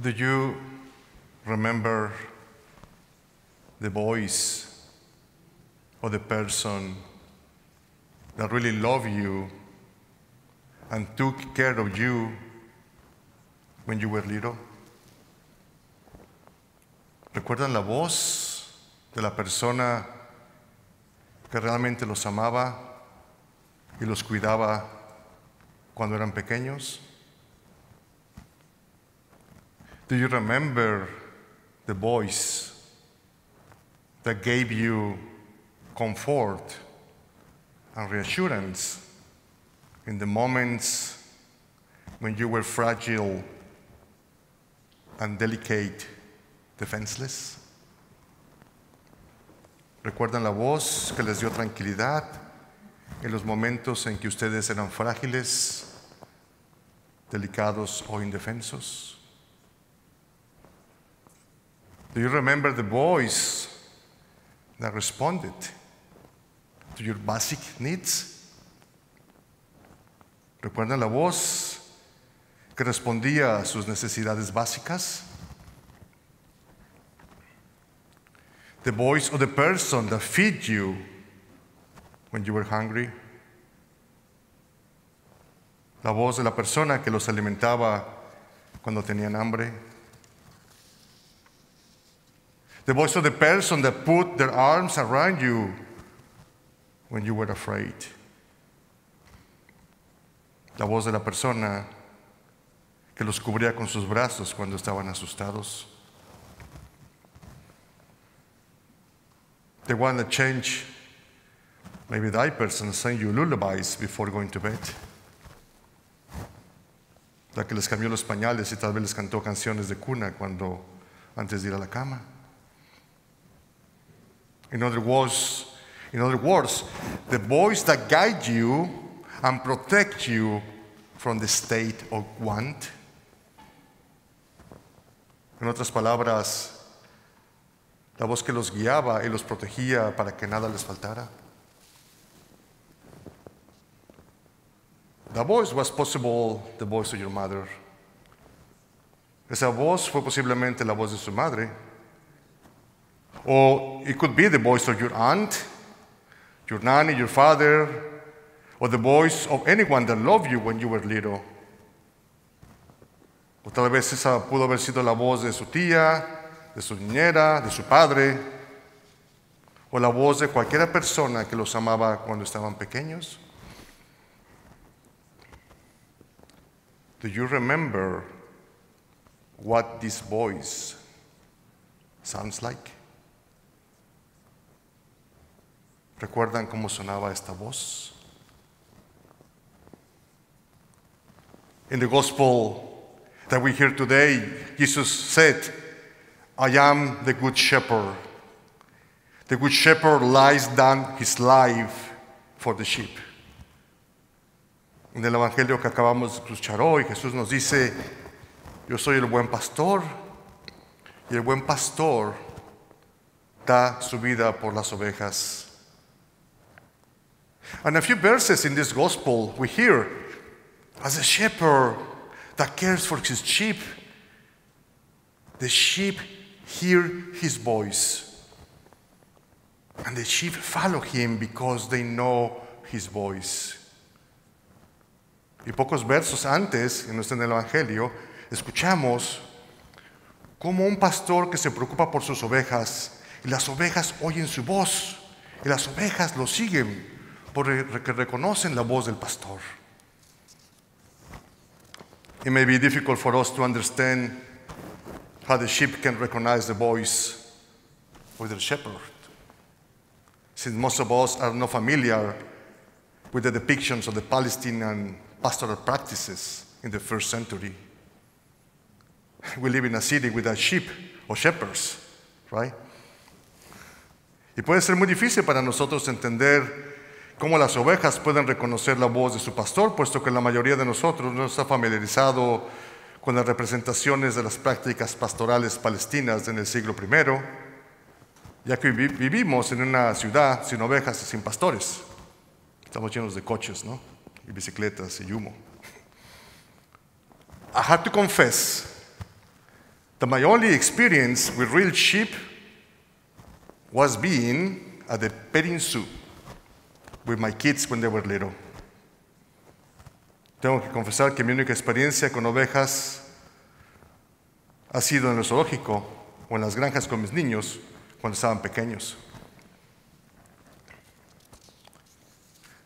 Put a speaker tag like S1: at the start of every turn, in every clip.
S1: Do you remember the voice of the person that really loved you and took care of you when you were little? ¿Recuerdan la voz de la persona que realmente los amaba y los cuidaba cuando eran pequeños? Do you remember the voice that gave you comfort and reassurance in the moments when you were fragile and delicate, defenseless? ¿Recuerdan la voz que les dio tranquilidad en los momentos en que ustedes eran frágiles, delicados o indefensos? Do you remember the voice that responded to your basic needs? ¿Recuerdan la voz que respondía a sus necesidades básicas? The voice of the person that fed you when you were hungry. La voz de la persona que los alimentaba cuando tenían hambre. The voice of the person that put their arms around you when you were afraid. La voz de la persona que los cubría con sus brazos cuando estaban asustados. The one that changed maybe diapers and sang you lullabies before going to bed. La que les cambió los pañales y tal vez les cantó canciones de cuna antes de ir a la cama. In other words, the voice that guides you and protects you from the state of want. En otras palabras, la voz que los guiaba y los protegía para que nada les faltara. The voice was possible the voice of your mother. Esa voz fue posiblemente la voz de su madre. Or it could be the voice of your aunt, your nanny, your father, or the voice of anyone that loved you when you were little. O tal vez esa pudo haber sido la voz de su tía, de su niñera, de su padre, o la voz de cualquier persona que los amaba cuando estaban pequeños. Do you remember what this voice sounds like? ¿Recuerdan cómo sonaba esta voz? In the gospel that we hear today, Jesus said, I am the good shepherd. The good shepherd lays down his life for the sheep. En el evangelio que acabamos de escuchar hoy, Jesús nos dice, yo soy el buen pastor, y el buen pastor da su vida por las ovejas. And a few verses in this gospel we hear, as a shepherd that cares for his sheep, the sheep hear his voice. And the sheep follow him because they know his voice. Y pocos versos antes, en el Evangelio, escuchamos como un pastor que se preocupa por sus ovejas, y las ovejas oyen su voz, y las ovejas lo siguen, porque reconocen la voz del pastor. It may be difficult for us to understand how the sheep can recognize the voice of their shepherd, since most of us are not familiar with the depictions of the Palestinian pastoral practices in the first century. We live in a city without sheep or shepherds, right? Y puede ser muy difícil para nosotros entender cómo las ovejas pueden reconocer la voz de su pastor, puesto que la mayoría de nosotros no está familiarizado con las representaciones de las prácticas pastorales palestinas en el siglo I, ya que vivimos en una ciudad sin ovejas y sin pastores. Estamos llenos de coches, ¿no? Y bicicletas y humo. I have to confess that my only experience with real sheep was being at the petting zoo with my kids when they were little. Tengo que confesar que mi única experiencia con ovejas ha sido en el zoológico o en las granjas con mis niños cuando estaban pequeños.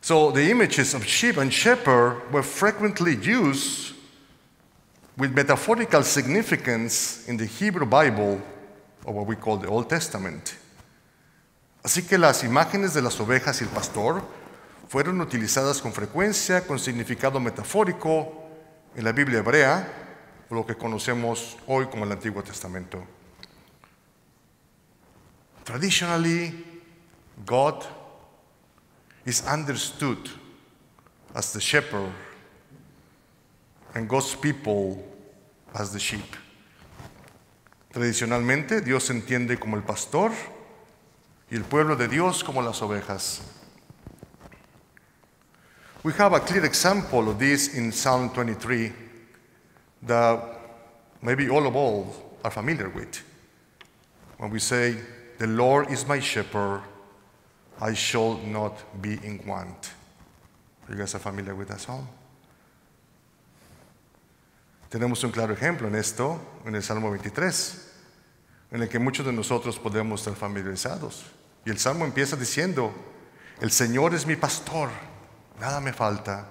S1: So the images of sheep and shepherd were frequently used with metaphorical significance in the Hebrew Bible, or what we call the Old Testament. Así que las imágenes de las ovejas y el pastor fueron utilizadas con frecuencia con significado metafórico en la Biblia hebrea, o lo que conocemos hoy como el Antiguo Testamento. Traditionally, God is understood as the shepherd and God's people as the sheep. Tradicionalmente, Dios se entiende como el pastor y el pueblo de Dios como las ovejas. We have a clear example of this in Psalm 23 that maybe all of all are familiar with. When we say, "The Lord is my shepherd, I shall not be in want." You guys are familiar with that psalm? Tenemos un claro ejemplo en esto, en el Salmo 23, en el que muchos de nosotros podemos estar familiarizados. Y el Salmo empieza diciendo, "El Señor es mi pastor, nada me falta,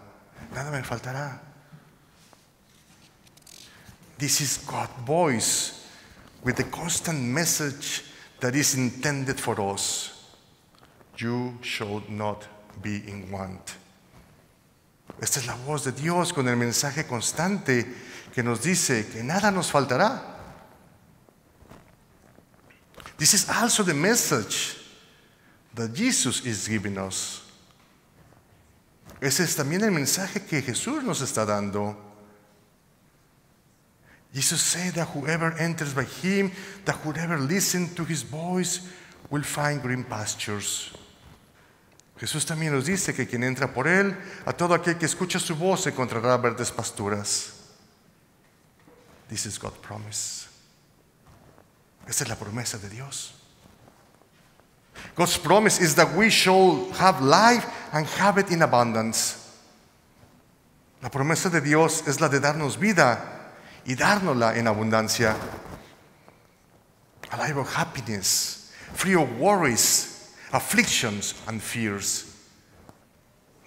S1: nada me faltará." This is God's voice with the constant message that is intended for us. You shall not be in want. Esta es la voz de Dios con el mensaje constante que nos dice que nada nos faltará. This is also the message that Jesus is giving us. Ese es también el mensaje que Jesús nos está dando. Jesus said that whoever enters by him, that whoever listens to his voice, will find green pastures. Jesús también nos dice que quien entra por él, a todo aquel que escucha su voz encontrará verdes pasturas. This is God's promise. Esta es la promesa de Dios. God's promise is that we shall have life and have it in abundance. La promesa de Dios es la de darnos vida y dárnosla en abundancia. A life of happiness, free of worries, afflictions and fears.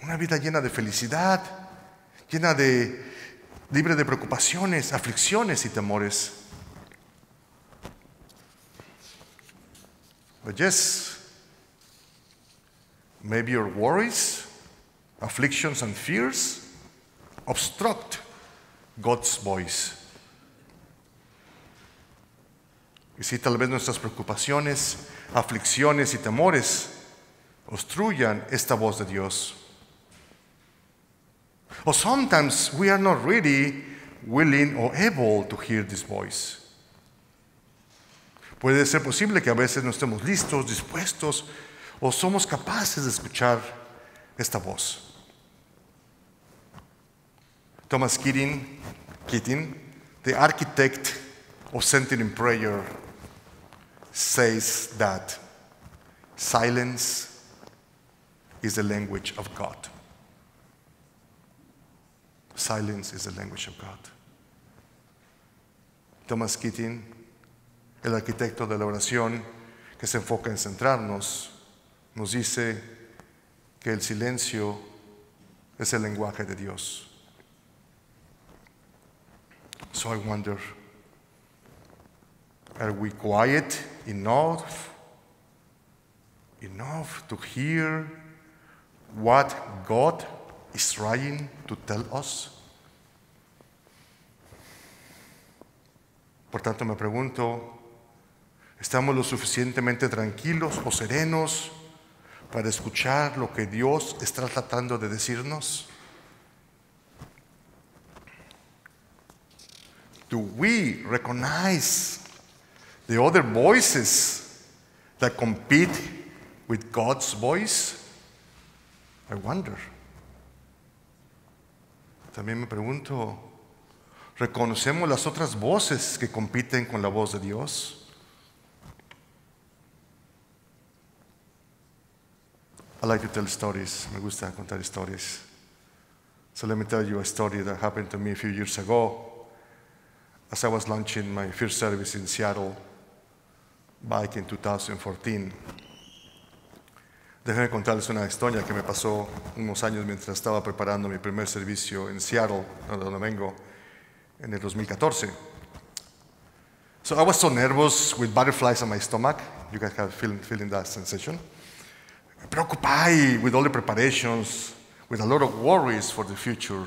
S1: Una vida llena de felicidad, libre de preocupaciones, aflicciones y temores. But yes, maybe your worries, afflictions and fears obstruct God's voice. Y si tal vez nuestras preocupaciones, aflicciones y temores obstruyan esta voz de Dios. Or sometimes we are not really willing or able to hear this voice. Puede ser posible que a veces no estemos listos, dispuestos o somos capaces de escuchar esta voz. Thomas Keating, the architect of centering prayer, says that silence is the language of God. Silence is the language of God. Thomas Keating, el arquitecto de la oración que se enfoca en centrarnos, nos dice que el silencio es el lenguaje de Dios. So I wonder, are we quiet enough to hear what God is trying to tell us? Por tanto, me pregunto, ¿estamos lo suficientemente tranquilos o serenos para escuchar lo que Dios está tratando de decirnos? Do we recognize the other voices that compete with God's voice? I wonder. También me pregunto, ¿Reconocemos las otras voces que compiten con la voz de Dios? I like to tell stories. Me gusta contar historias. So let me tell you a story that happened to me a few years ago as I was launching my first service in Seattle back in 2014. Déjenme contarles una historia que me pasó unos años mientras estaba preparando mi primer servicio en Seattle, donde vengo, en el 2014. So I was so nervous with butterflies on my stomach. You guys have feeling that sensation? Preoccupied with all the preparations, with a lot of worries for the future.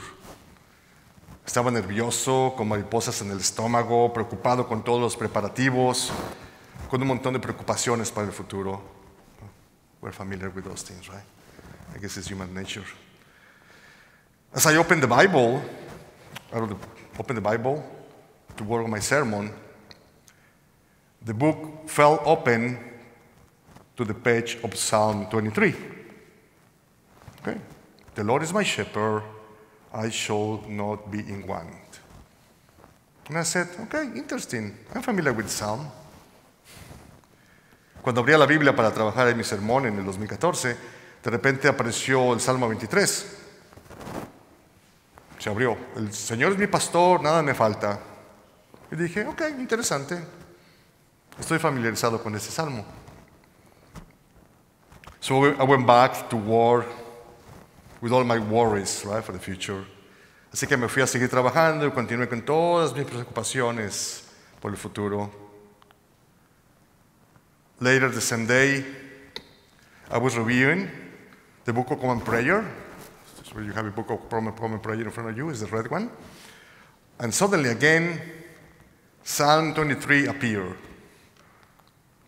S1: Estaba nervioso, con mariposas en el estómago, preocupado con todos los preparativos, con un montón de preocupaciones para el futuro. We're familiar with those things, right? I guess it's human nature. As I opened the Bible, to work on my sermon, the book fell open to the page of Psalm 23. Okay. The Lord is my shepherd, I shall not be in want. And I said, okay, interesting. I'm familiar with Psalm. Cuando abría la Biblia para trabajar en mi sermón en el 2014, de repente apareció el Salmo 23. Se abrió. El Señor es mi pastor, nada me falta. Y dije, ok, interesante. Estoy familiarizado con ese salmo. So I went back to work with all my worries, right, for the future. Así que me fui a seguir trabajando y continué con todas mis preocupaciones por el futuro. Later the same day, I was reviewing the Book of Common Prayer. So you have a Book of Common Prayer in front of you, is the red one. And suddenly again, Psalm 23 appeared.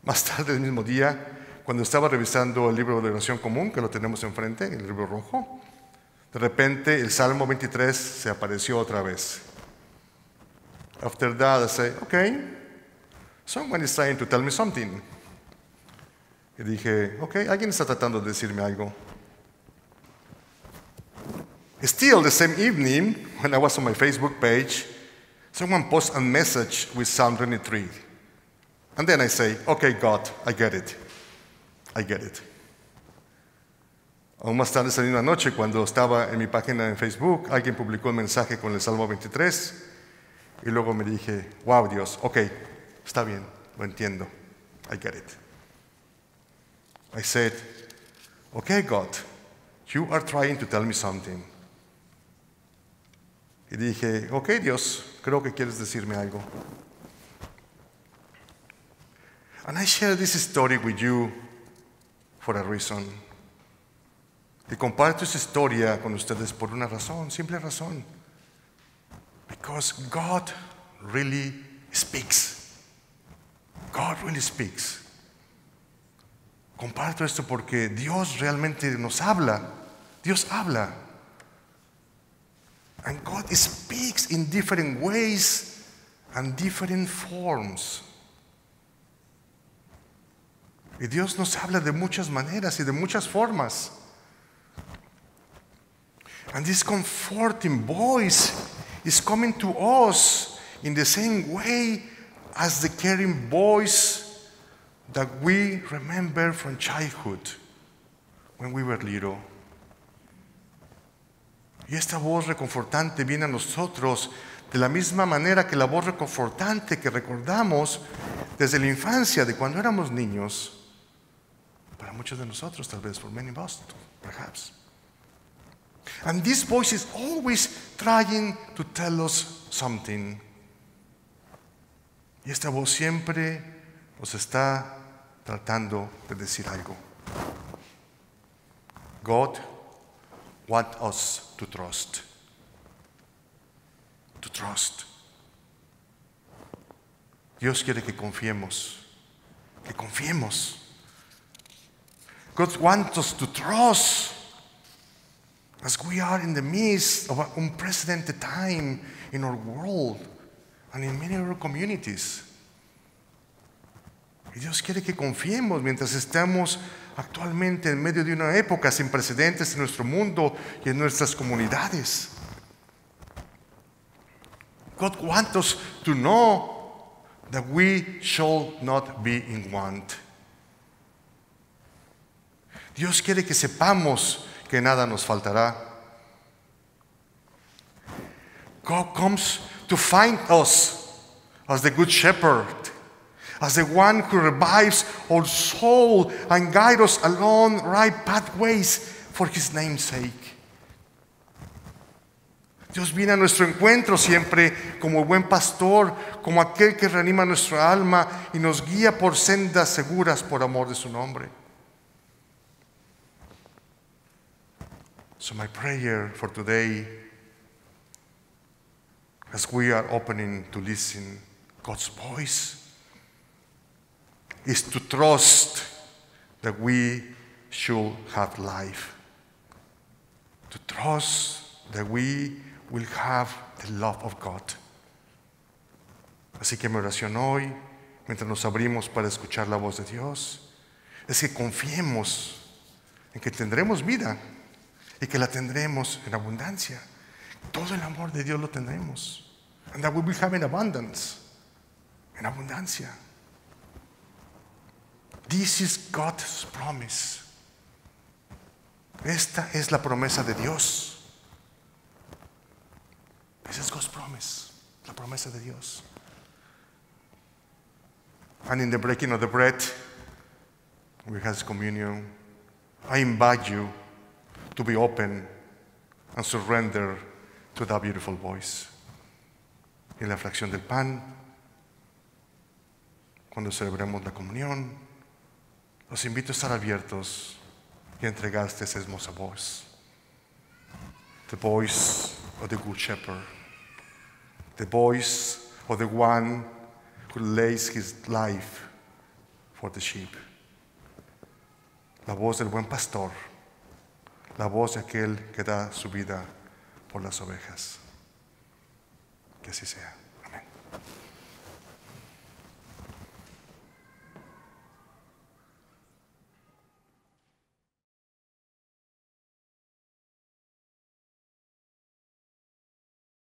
S1: Más tarde el mismo día, cuando estaba revisando el libro de oración común, que lo tenemos enfrente, el libro rojo, de repente el Salmo 23 se apareció otra vez. After that, I said, okay, someone is trying to tell me something. Y dije, ok, alguien está tratando de decirme algo. Still, the same evening, when I was on my Facebook page, someone posted a message with Psalm 23. And then I say, okay, God, I get it. I get it. Aún más tarde, esa misma noche, cuando estaba en mi página en Facebook, alguien publicó un mensaje con el Salmo 23. Y luego me dije, wow, Dios, ok, está bien, lo entiendo. I get it. I said, okay, God, you are trying to tell me something. Y dije, okay, Dios, creo que quieres decirme algo. And I share this story with you for a reason. Y comparto esa historia con ustedes por una razón, simple razón. Because God really speaks. God really speaks. Comparto esto porque Dios realmente nos habla. Dios habla. And God speaks in different ways and different forms. Y Dios nos habla de muchas maneras y de muchas formas. And this comforting voice is coming to us in the same way as the caring voice that we remember from childhood, when we were little. Y esta voz reconfortante viene a nosotros de la misma manera que la voz reconfortante que recordamos desde la infancia, de cuando éramos niños. Para muchos de nosotros, tal vez, for many of us, perhaps. And this voice is always trying to tell us something. Y esta voz siempre nos está tratando de decir algo. God wants us to trust. To trust. Dios quiere que confiemos. Que confiemos. God wants us to trust as we are in the midst of an unprecedented time in our world and in many other communities. Y Dios quiere que confiemos mientras estamos actualmente en medio de una época sin precedentes en nuestro mundo y en nuestras comunidades. God wants us to know that we shall not be in want. Dios quiere que sepamos que nada nos faltará. God comes to find us as the good shepherd, as the one who revives our soul and guides us along right pathways for His name's sake. Dios viene a nuestro encuentro siempre como buen pastor, como aquel que reanima nuestra alma y nos guía por sendas seguras por amor de su nombre. So my prayer for today, as we are opening to listen God's voice, is to trust that we should have life. To trust that we will have the love of God. Así que mi oración hoy, mientras nos abrimos para escuchar la voz de Dios, es que confiemos en que tendremos vida y que la tendremos en abundancia. Todo el amor de Dios lo tendremos. And that we will have in abundance, en abundancia. This is God's promise. Esta es la promesa de Dios. This is God's promise, la promesa de Dios. And in the breaking of the bread, we have communion. I invite you to be open and surrender to that beautiful voice. En la fracción del pan, cuando celebremos la comunión, los invito a estar abiertos y a entregar esta hermosa voz. The voice of the Good Shepherd, the voice of the one who lays his life for the sheep. La voz del buen pastor, la voz de aquel que da su vida por las ovejas. Que así sea. Amén.